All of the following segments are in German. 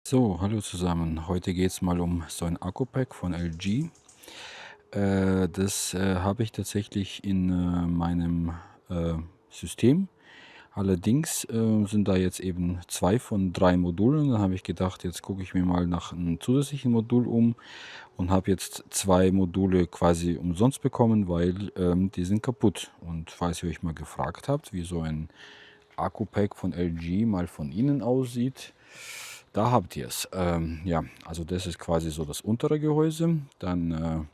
So, hallo zusammen. Heute geht es mal um so ein Akku-Pack von LG. Das habe ich tatsächlich in meinem äh, System. Allerdings sind da jetzt eben 2 von 3 Modulen. Dann habe ich gedacht, jetzt gucke ich mir mal nach einem zusätzlichen Modul um und habe jetzt 2 Module quasi umsonst bekommen, weil die sind kaputt. Und falls ihr euch mal gefragt habt, wie so ein Akku-Pack von LG mal von innen aussieht, da habt ihr es. Ja, also das ist quasi so das untere Gehäuse. Dann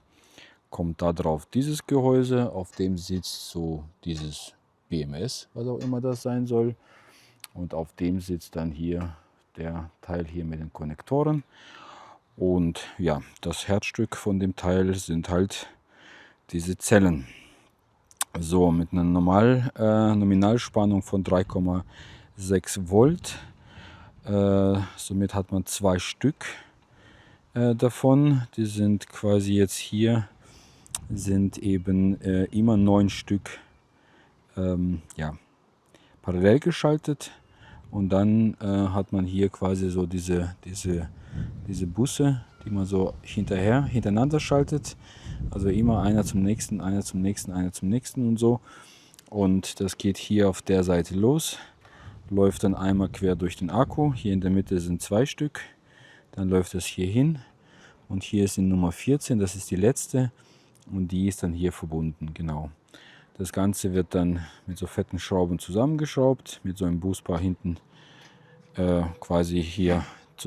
kommt da drauf dieses Gehäuse, auf dem sitzt so dieses BMS, was auch immer das sein soll. Und auf dem sitzt dann hier der Teil hier mit den Konnektoren. Und ja, das Herzstück von dem Teil sind halt diese Zellen. So, mit einer Nominalspannung von 3,6 Volt. Somit hat man 2 Stück davon. Die sind quasi jetzt hier, sind eben immer 9 Stück ja, parallel geschaltet. Und dann hat man hier quasi so diese Busse, die man so hintereinander schaltet. Also immer einer zum nächsten, einer zum nächsten, einer zum nächsten und so. Und das geht hier auf der Seite los, läuft dann einmal quer durch den Akku. Hier in der Mitte sind 2 Stück. Dann läuft es hier hin und hier ist die Nummer 14, das ist die letzte und die ist dann hier verbunden, genau. Das Ganze wird dann mit so fetten Schrauben zusammengeschraubt, mit so einem Busbar hinten quasi hier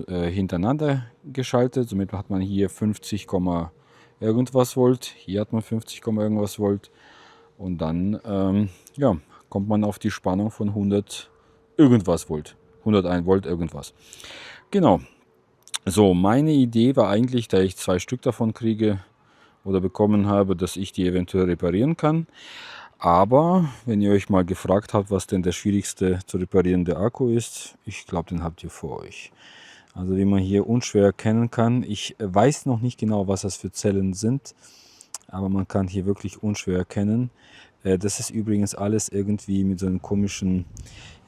hintereinander geschaltet. Somit hat man hier 50, irgendwas Volt, hier hat man 50, irgendwas Volt und dann ja, kommt man auf die Spannung von 100 irgendwas Volt, 101 Volt irgendwas. Genau. So, meine Idee war eigentlich, da ich 2 Stück davon kriege oder bekommen habe, dass ich die eventuell reparieren kann. Aber wenn ihr euch mal gefragt habt, was denn der schwierigste zu reparierende Akku ist, ich glaube, den habt ihr vor euch. Also wie man hier unschwer erkennen kann, ich weiß noch nicht genau, was das für Zellen sind, aber man kann hier wirklich unschwer erkennen. Das ist übrigens alles irgendwie mit so einem komischen,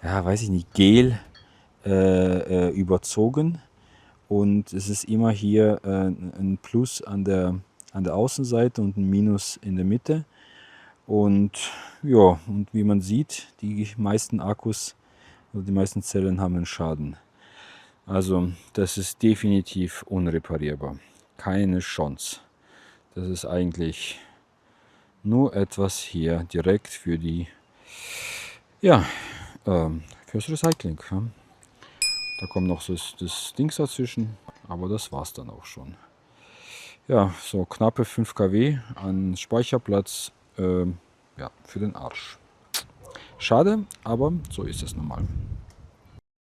ja, weiß ich nicht, Gel überzogen. Und es ist immer hier ein Plus an der Außenseite und ein Minus in der Mitte. Und ja, und wie man sieht, die meisten Akkus oder die meisten Zellen haben einen Schaden. Also das ist definitiv unreparierbar. Keine Chance. Das ist eigentlich nur etwas hier direkt für die, ja, fürs Recycling. Ja. Da kommt noch das Dings dazwischen, aber das war's dann auch schon. Ja, so knappe 5 kW an Speicherplatz, ja, für den Arsch. Schade, aber so ist es nun mal.